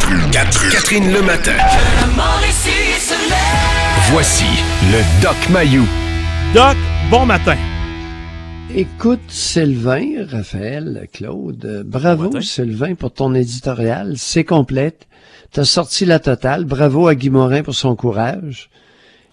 Catherine le matin. Voici le Doc Mayou. Doc, bon matin. Écoute, Sylvain, Raphaël, Claude, bravo Sylvain pour ton éditorial, c'est complète. T'as sorti la totale, bravo à Guy Morin pour son courage.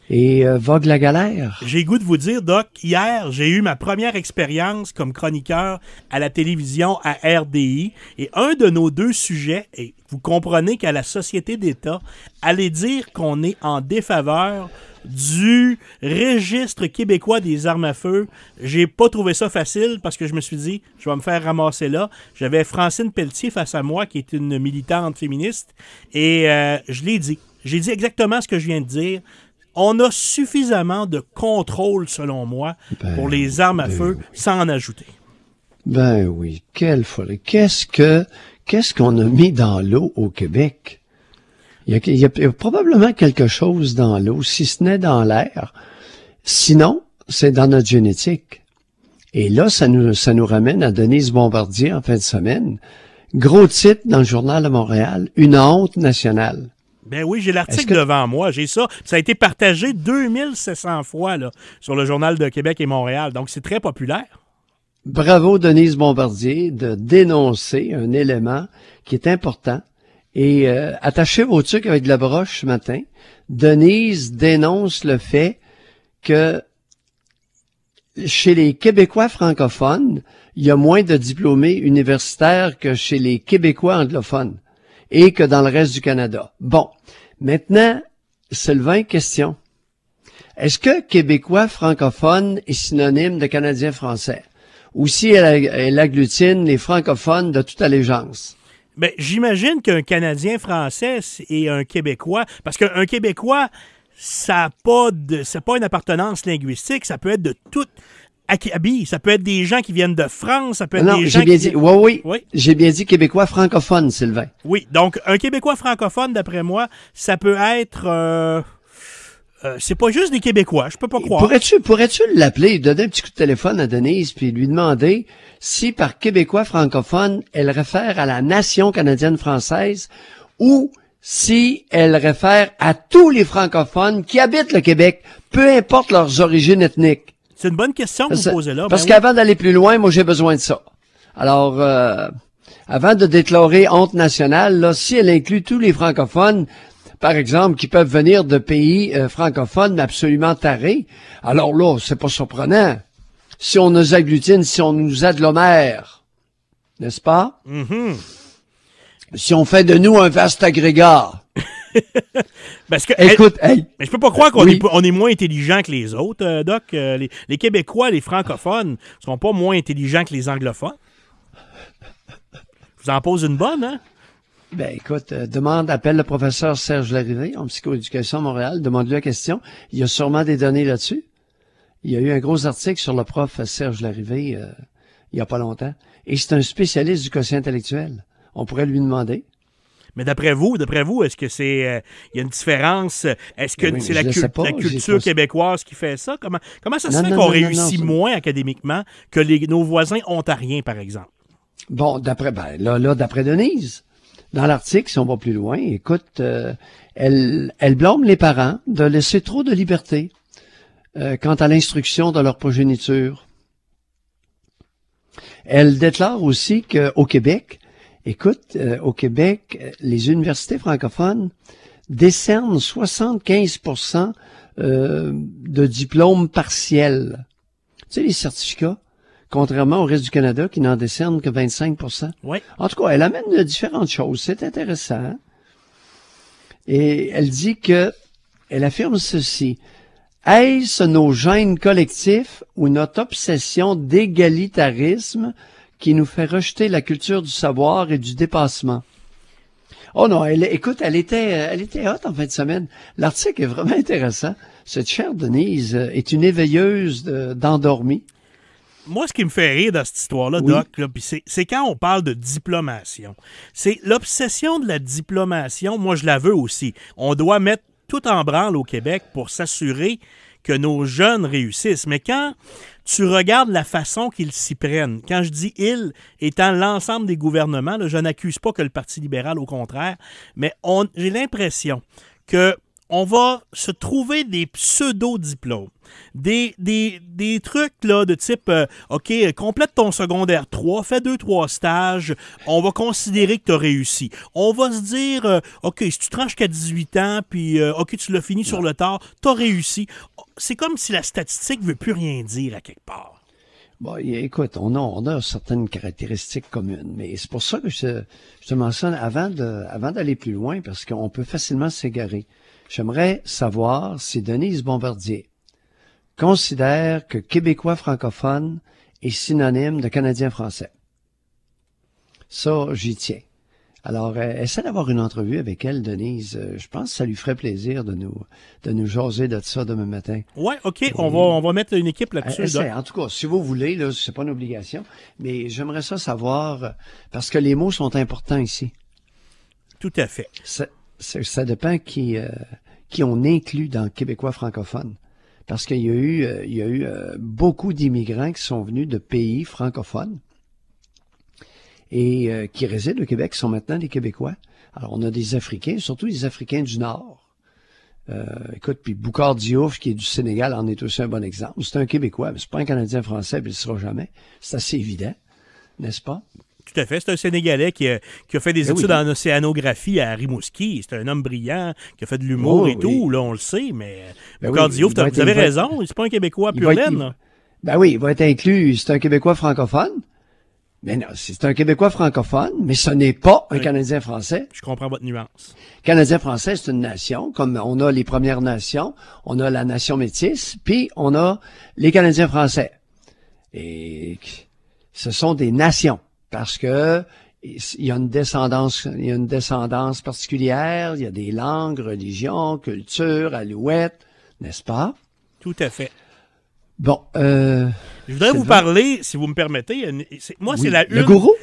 Et vogue la galère. J'ai goût de vous dire, Doc, hier, j'ai eu ma première expérience comme chroniqueur à la télévision à RDI. Et un de nos deux sujets, et vous comprenez qu'à la Société d'État, allait dire qu'on est en défaveur du registre québécois des armes à feu. J'ai pas trouvé ça facile parce que je me suis dit, je vais me faire ramasser là. J'avais Francine Pelletier face à moi, qui est une militante féministe, et je l'ai dit. J'ai dit exactement ce que je viens de dire. On a suffisamment de contrôle, selon moi, pour les armes à feu, sans en ajouter. Ben oui, quelle folie. Qu'est-ce qu'on a mis dans l'eau au Québec? Il y a probablement quelque chose dans l'eau, si ce n'est dans l'air. Sinon, c'est dans notre génétique. Et là, ça nous ramène à Denise Bombardier en fin de semaine. Gros titre dans le Journal de Montréal, une honte nationale. Ben oui, j'ai l'article devant moi, j'ai ça. Ça a été partagé 2700 fois là, sur le Journal de Québec et Montréal, donc c'est très populaire. Bravo Denise Bombardier de dénoncer un élément qui est important. Et attachez vos trucs avec de la broche ce matin. Denise dénonce le fait que chez les Québécois francophones, il y a moins de diplômés universitaires que chez les Québécois anglophones et que dans le reste du Canada. Bon, maintenant, Sylvain, question. Est-ce que Québécois francophone est synonyme de Canadien français? Ou si elle agglutine les francophones de toute allégeance? Ben, j'imagine qu'un Canadien français et un Québécois, parce qu'un Québécois, c'est pas une appartenance linguistique, ça peut être de toute acabit, ça peut être des gens qui viennent de France, ça peut être des gens qui... Oui, j'ai bien dit Québécois francophone, Sylvain. Oui, donc un Québécois francophone, d'après moi, ça peut être... c'est pas juste des Québécois, je peux pas croire. Pourrais-tu l'appeler, donner un petit coup de téléphone à Denise, puis lui demander si par Québécois francophone, elle réfère à la nation canadienne-française ou si elle réfère à tous les francophones qui habitent le Québec, peu importe leurs origines ethniques. C'est une bonne question que vous posez là. Parce qu'avant d'aller plus loin, moi j'ai besoin de ça. Alors, avant de déclarer honte nationale, là, si elle inclut tous les francophones, par exemple, qui peuvent venir de pays francophones absolument tarés, alors là, c'est pas surprenant. Si on nous agglutine, si on nous agglomère, n'est-ce pas? Mm-hmm. Si on fait de nous un vaste agrégat. Parce que, écoute, mais je peux pas croire qu'on est moins intelligent que les autres, Doc. Les Québécois, les francophones, sont pas moins intelligents que les anglophones. Je vous en pose une bonne, hein? Ben, écoute, appelle le professeur Serge Larrivée en psychoéducation à Montréal, demande-lui la question. Il y a sûrement des données là-dessus. Il y a eu un gros article sur le prof Serge Larrivée il y a pas longtemps. Et c'est un spécialiste du quotient intellectuel. On pourrait lui demander. Mais d'après vous, est-ce que c'est il y a une différence? Est-ce que c'est la culture québécoise qui fait ça? Comment ça se fait qu'on réussit moins académiquement que nos voisins ontariens, par exemple? Bon, d'après Denise, dans l'article, si on va plus loin, écoute, elle blâme les parents de laisser trop de liberté quant à l'instruction de leur progéniture. Elle déclare aussi qu'au Québec, au Québec, les universités francophones décernent 75% de diplômes partiels. Tu sais, les certificats, contrairement au reste du Canada qui n'en décerne que 25%. Oui. En tout cas, elle amène différentes choses. C'est intéressant. Hein? Et elle dit elle affirme ceci. Est-ce nos gènes collectifs ou notre obsession d'égalitarisme qui nous fait rejeter la culture du savoir et du dépassement? Oh non, elle était hot en fin de semaine. L'article est vraiment intéressant. Cette chère Denise est une éveilleuse d'endormis. Moi, ce qui me fait rire dans cette histoire-là, oui. Doc, là, c'est quand on parle de diplomation. C'est l'obsession de la diplomation. Moi, je la veux aussi. On doit mettre tout en branle au Québec pour s'assurer que nos jeunes réussissent. Mais quand tu regardes la façon qu'ils s'y prennent, quand je dis « ils » étant l'ensemble des gouvernements, là, je n'accuse pas que le Parti libéral, au contraire, mais j'ai l'impression que on va se trouver des pseudo-diplômes, des trucs là, de type OK, complète ton secondaire 3, fais 2-3 stages, on va considérer que tu as réussi. On va se dire OK, si tu tranches qu'à 18 ans, puis OK, tu l'as fini sur le tard, tu as réussi. C'est comme si la statistique ne veut plus rien dire à quelque part. Bon, écoute, on a certaines caractéristiques communes, mais c'est pour ça que je te mentionne avant d'aller plus loin, parce qu'on peut facilement s'égarer. J'aimerais savoir si Denise Bombardier considère que Québécois francophone est synonyme de Canadien français. Ça, j'y tiens. Alors, essaie d'avoir une entrevue avec elle, Denise. Je pense que ça lui ferait plaisir de nous jaser de ça demain matin. Oui, OK, on va mettre une équipe là-dessus. En tout cas, si vous voulez, là, c'est pas une obligation, mais j'aimerais ça savoir, parce que les mots sont importants ici. Tout à fait. Ça dépend qui on inclut dans le Québécois francophone. Parce qu'il y a eu beaucoup d'immigrants qui sont venus de pays francophones et qui résident au Québec, qui sont maintenant des Québécois. Alors, on a des Africains, surtout des Africains du Nord. Écoute, puis Boucard Diouf, qui est du Sénégal, en est aussi un bon exemple. C'est un Québécois, mais c'est pas un Canadien français, puis il ne sera jamais. C'est assez évident, n'est-ce pas? Tout à fait. C'est un Sénégalais qui a fait des études en océanographie à Rimouski. C'est un homme brillant qui a fait de l'humour et tout. Là, on le sait, mais Boucard Diouf, vous avez raison. C'est pas un Québécois pur laine. Ben oui, il va être inclus. C'est un Québécois francophone. Mais non, c'est un Québécois francophone, mais ce n'est pas un Canadien français. Je comprends votre nuance. Canadien français, c'est une nation, comme on a les Premières Nations, on a la nation métisse, puis on a les Canadiens français. Et ce sont des nations. Parce que il y a une descendance particulière, il y a des langues, religions, culture, alouettes, n'est-ce pas? Tout à fait. Bon, je voudrais vous parler, si vous me permettez. C'est la une. Le gourou?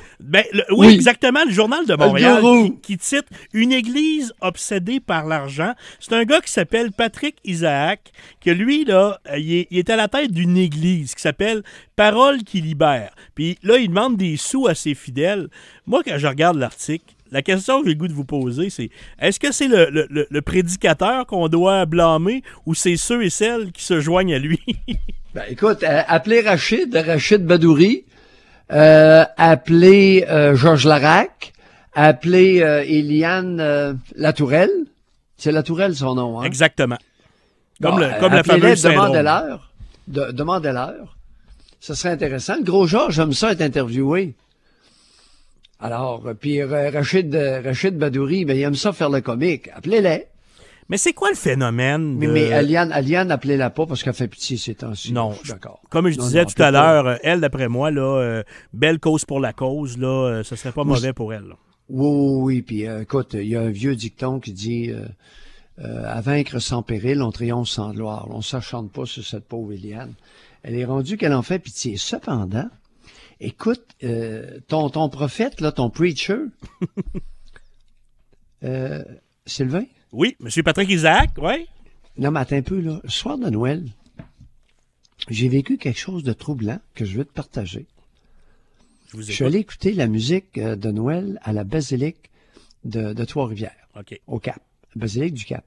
Oui, exactement. Le Journal de Montréal qui titre « Une église obsédée par l'argent ». C'est un gars qui s'appelle Patrick Isaac, que lui, là, il est à la tête d'une église qui s'appelle « Parole qui libère ». Puis là, il demande des sous à ses fidèles. Moi, quand je regarde l'article, la question que j'ai le goût de vous poser, c'est est-ce que c'est le prédicateur qu'on doit blâmer ou c'est ceux et celles qui se joignent à lui? Ben, écoute, appelez Rachid Badouri, appelez Georges Larac, appelez Éliane Latourelle. C'est Latourelle son nom, hein? Exactement. Comme la fameuse syndrome. Demandez-leur. Ce serait intéressant. Le gros Georges, j'aime ça être interviewé. Alors, puis Rachid Badouri, ben, il aime ça faire le comique. Appelez-les. Mais c'est quoi le phénomène de... Mais Aliane, appelez-la pas parce qu'elle fait pitié ces temps-ci. Non, je suis d'accord. Comme je disais tout à l'heure, elle, d'après moi, là, belle cause pour la cause, là, ce serait pas mauvais pour elle. Là. Oui, puis écoute, il y a un vieux dicton qui dit à vaincre sans péril, on triomphe sans gloire. On ne s'acharne pas sur cette pauvre Eliane. Elle est rendue qu'elle en fait pitié. Cependant, écoute, ton prophète, là, ton preacher, Sylvain? Oui, M. Patrick Isaac, oui. Non, mais attends un peu, là. Le soir de Noël, j'ai vécu quelque chose de troublant que je veux te partager. Je suis allé écouter la musique de Noël à la basilique de Trois-Rivières, au Cap, la basilique du Cap.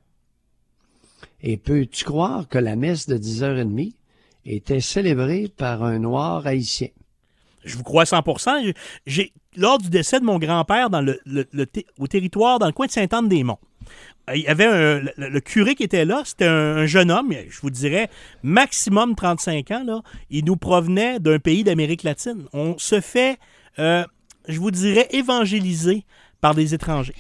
Et peux-tu croire que la messe de 10h30 était célébrée par un Noir haïtien? Je vous crois 100%. Lors du décès de mon grand-père au territoire, dans le coin de Sainte-Anne-des-Monts, il y avait le curé qui était là, c'était un jeune homme, je vous dirais maximum 35 ans, là. Il nous provenait d'un pays d'Amérique latine. On se fait, je vous dirais, évangéliser par des étrangers.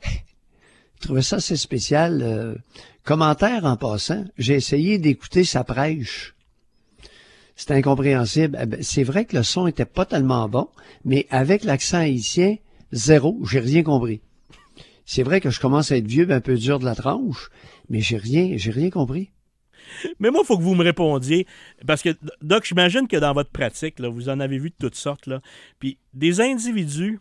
Je trouvais ça assez spécial. Commentaire en passant, j'ai essayé d'écouter sa prêche. C'était incompréhensible. C'est vrai que le son était pas tellement bon, mais avec l'accent haïtien, zéro, j'ai rien compris. C'est vrai que je commence à être vieux, un peu dur de la tranche, mais j'ai rien compris. Mais moi, il faut que vous me répondiez, parce que, Doc, j'imagine que dans votre pratique, là, vous en avez vu de toutes sortes, là, puis des individus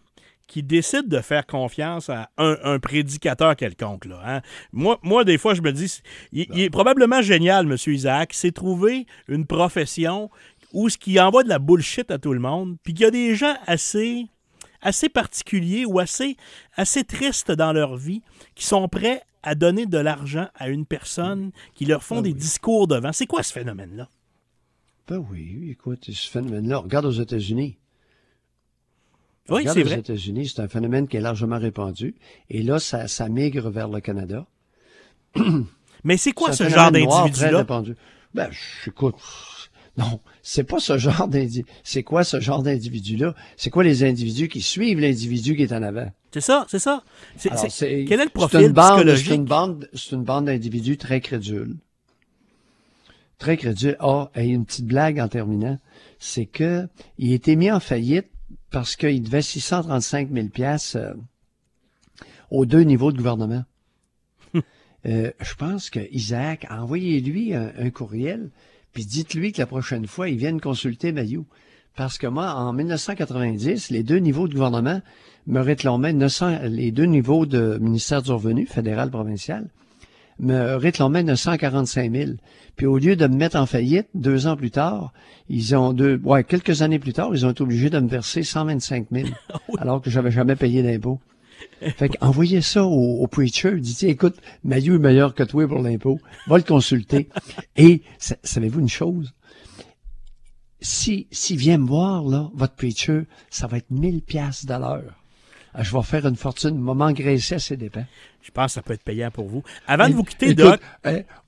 qui décide de faire confiance à un prédicateur quelconque. Là, hein. Moi, des fois, je me dis, il est probablement génial, M. Isaac. Il s'est trouvé une profession où ce qui envoie de la bullshit à tout le monde, puis qu'il y a des gens assez particuliers ou assez tristes dans leur vie qui sont prêts à donner de l'argent à une personne qui leur font des discours devant. C'est quoi ce phénomène-là? Ben oui, écoute, ce phénomène-là, regarde aux États-Unis. Oui, Regarde c'est aux vrai. États-Unis, c'est un phénomène qui est largement répandu. Et là, ça migre vers le Canada. Mais c'est quoi C'est un ce genre phénomène noir très d'individu-là? répandu. Ben, écoute, non, c'est pas ce genre d'individu. C'est quoi ce genre d'individu-là? C'est quoi les individus qui suivent l'individu qui est en avant? C'est ça. Alors, Quel est le profil c'est une psychologique? C'est une bande d'individus très crédules. Très crédules. Ah, et une petite blague en terminant, c'est que il a été mis en faillite parce qu'il devait 635 000 piastres aux 2 niveaux de gouvernement. Je pense que Isaac, envoyez-lui un courriel, puis dites-lui que la prochaine fois, il vienne consulter Mayou. Parce que moi, en 1990, les 2 niveaux de gouvernement me réclamaient les 2 niveaux de ministère du Revenu, fédéral, provincial, me réclamaient 945 000. Puis au lieu de me mettre en faillite, 2 ans plus tard, quelques années plus tard, ils ont été obligés de me verser 125 000, alors que j'avais jamais payé d'impôt. Fait qu'envoyez ça au preacher, dites, écoute, Mayou est meilleur que toi pour l'impôt, va le consulter. Et, savez-vous une chose? S'il vient me voir, là, votre preacher, ça va être 1000 piastres de l'heure. Je vais faire une fortune, m'engraisser à ses dépens. Je pense que ça peut être payant pour vous. Avant de vous quitter, Doc...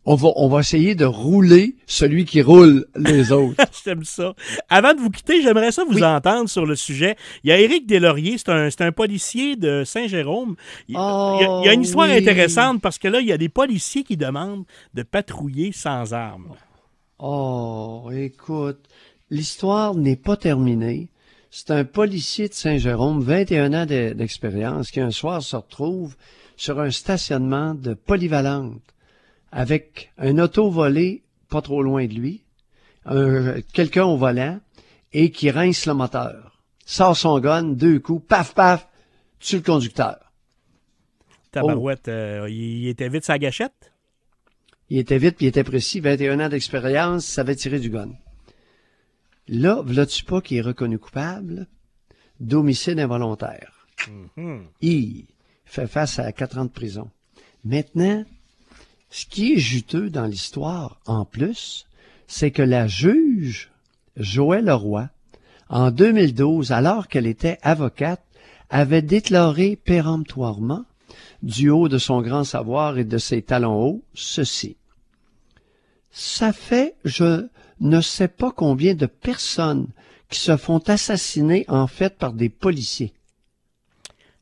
on va essayer de rouler celui qui roule les autres. J'aime ça. Avant de vous quitter, j'aimerais ça vous entendre sur le sujet. Il y a Éric Deslauriers, c'est un policier de Saint-Jérôme. Il y a une histoire intéressante parce que là, il y a des policiers qui demandent de patrouiller sans armes. Oh, écoute, l'histoire n'est pas terminée. C'est un policier de Saint-Jérôme, 21 ans d'expérience, qui un soir se retrouve sur un stationnement de Polyvalente avec un auto volé pas trop loin de lui, quelqu'un au volant et qui rince le moteur. Sort son gun, 2 coups, paf, paf, tue le conducteur. Tabarouette, il était vite sa gâchette? Il était vite puis il était précis, 21 ans d'expérience, savait tirer du gun. Là, v'là-tu pas qu'il est reconnu coupable d'homicide involontaire. Il fait face à 4 ans de prison. Maintenant, ce qui est juteux dans l'histoire, en plus, c'est que la juge, Joëlle Leroy, en 2012, alors qu'elle était avocate, avait déclaré péremptoirement, du haut de son grand savoir et de ses talons hauts, ceci. Ça fait, je ne sais pas combien de personnes qui se font assassiner en fait par des policiers,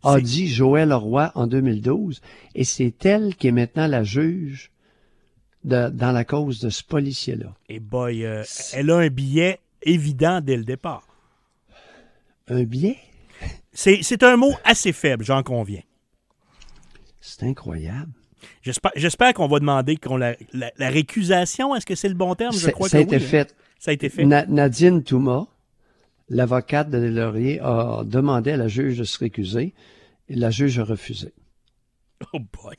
a dit Joëlle Leroy en 2012, et c'est elle qui est maintenant la juge dans la cause de ce policier-là. Et boy, elle a un billet évident dès le départ. Un billet? C'est un mot assez faible, j'en conviens. C'est incroyable. J'espère qu'on va demander la récusation. Est-ce que c'est le bon terme? Je crois que oui. Ça a été fait. Nadine Touma, l'avocate de Deslauriers, a demandé à la juge de se récuser et la juge a refusé. Oh boy!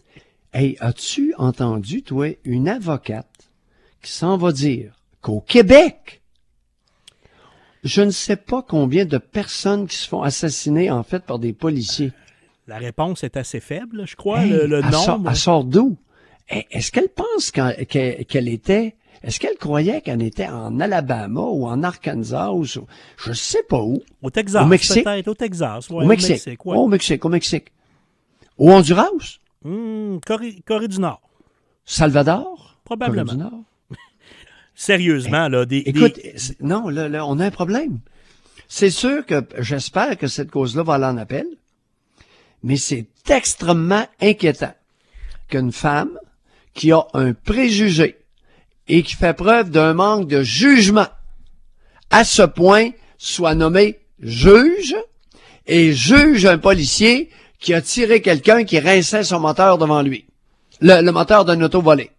Hey, as-tu entendu, toi, une avocate qui s'en va dire qu'au Québec, je ne sais pas combien de personnes qui se font assassiner, en fait, par des policiers. La réponse est assez faible, je crois, le nombre. Elle sort d'où? Est-ce qu'elle pense qu'elle était... Est-ce qu'elle croyait qu'elle était en Alabama ou en Arkansas ou je sais pas où? Au Texas, au Mexique? peut-être. Au Texas, ouais, au Mexique. Ouais. Au Mexique. Au Honduras? Corée du Nord. Salvador? Probablement. Corée du Nord? Sérieusement, là, écoute, non, là, on a un problème. C'est sûr que j'espère que cette cause-là va aller en appel, mais c'est extrêmement inquiétant qu'une femme qui a un préjugé et qui fait preuve d'un manque de jugement à ce point soit nommée juge et juge un policier qui a tiré quelqu'un qui rinçait son moteur devant lui. Le moteur d'un auto volé.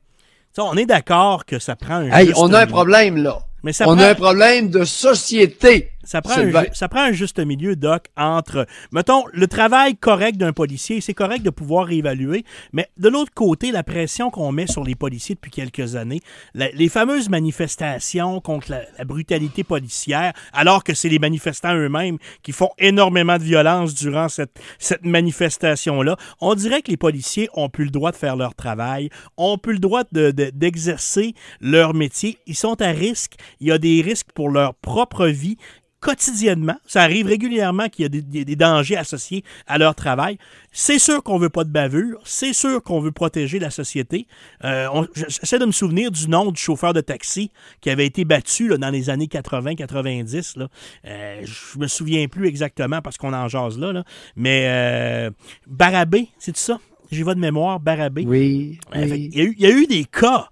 Ça, on est d'accord que ça prend un on a un problème, là. Mais a un problème de société. ça prend un juste milieu, Doc, entre, mettons, le travail correct d'un policier, c'est correct de pouvoir réévaluer, mais de l'autre côté, la pression qu'on met sur les policiers depuis quelques années, les fameuses manifestations contre la brutalité policière, alors que c'est les manifestants eux-mêmes qui font énormément de violence durant cette manifestation-là, on dirait que les policiers ont plus le droit de faire leur travail, ont plus le droit d'exercer leur métier. Ils sont à risque. Il y a des risques pour leur propre vie quotidiennement. Ça arrive régulièrement qu'il y a des dangers associés à leur travail. C'est sûr qu'on veut pas de bavure. C'est sûr qu'on veut protéger la société. J'essaie de me souvenir du nom du chauffeur de taxi qui avait été battu là, dans les années 80-90. Je me souviens plus exactement parce qu'on en jase là. Mais Barabé, c'est ça? J'y vais de mémoire, Barabé. Oui. Il y a eu des cas.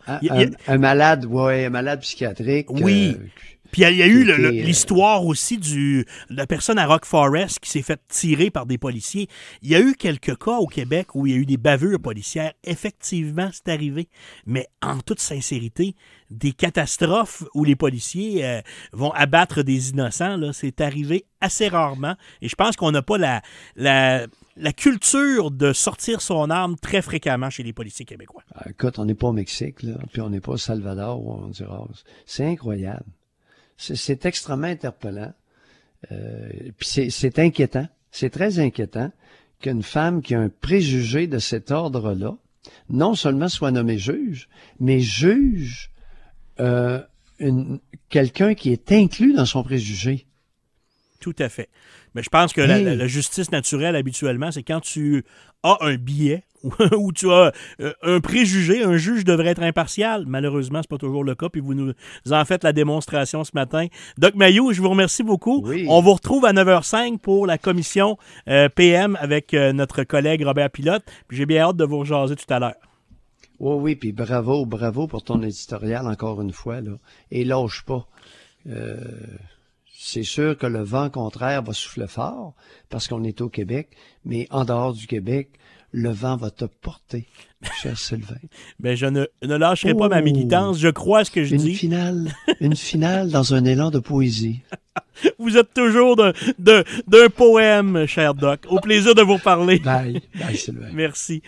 Un malade psychiatrique. Oui. Puis il y a eu l'histoire aussi de la personne à Rock Forest qui s'est fait tirer par des policiers. Il y a eu quelques cas au Québec où il y a eu des bavures policières. Effectivement, c'est arrivé. Mais en toute sincérité, des catastrophes où les policiers vont abattre des innocents, là, c'est arrivé assez rarement. Et je pense qu'on n'a pas la culture de sortir son arme très fréquemment chez les policiers québécois. Écoute, on n'est pas au Mexique, là, puis on n'est pas au Salvador ou Honduras. C'est incroyable. C'est extrêmement interpellant. Puis c'est inquiétant. C'est très inquiétant qu'une femme qui a un préjugé de cet ordre-là, non seulement soit nommée juge, mais juge quelqu'un qui est inclus dans son préjugé. Tout à fait. Mais je pense que la justice naturelle, habituellement, c'est quand tu as un biais ou tu as un préjugé, un juge devrait être impartial. Malheureusement, c'est pas toujours le cas, puis vous nous en faites la démonstration ce matin. Doc Mayou, je vous remercie beaucoup. Oui. On vous retrouve à 9h05 pour la commission PM avec notre collègue Robert Pilote. Puis j'ai bien hâte de vous rejaser tout à l'heure. Oui, puis bravo pour ton éditorial encore une fois, là. Et lâche pas. C'est sûr que le vent contraire va souffler fort parce qu'on est au Québec, mais en dehors du Québec, le vent va te porter, cher Sylvain. Ben, je ne lâcherai pas ma militance, je crois à ce que je dis. Une finale dans un élan de poésie. Vous êtes toujours d'un poème, cher Doc. Au plaisir de vous parler. Bye, Sylvain. Merci.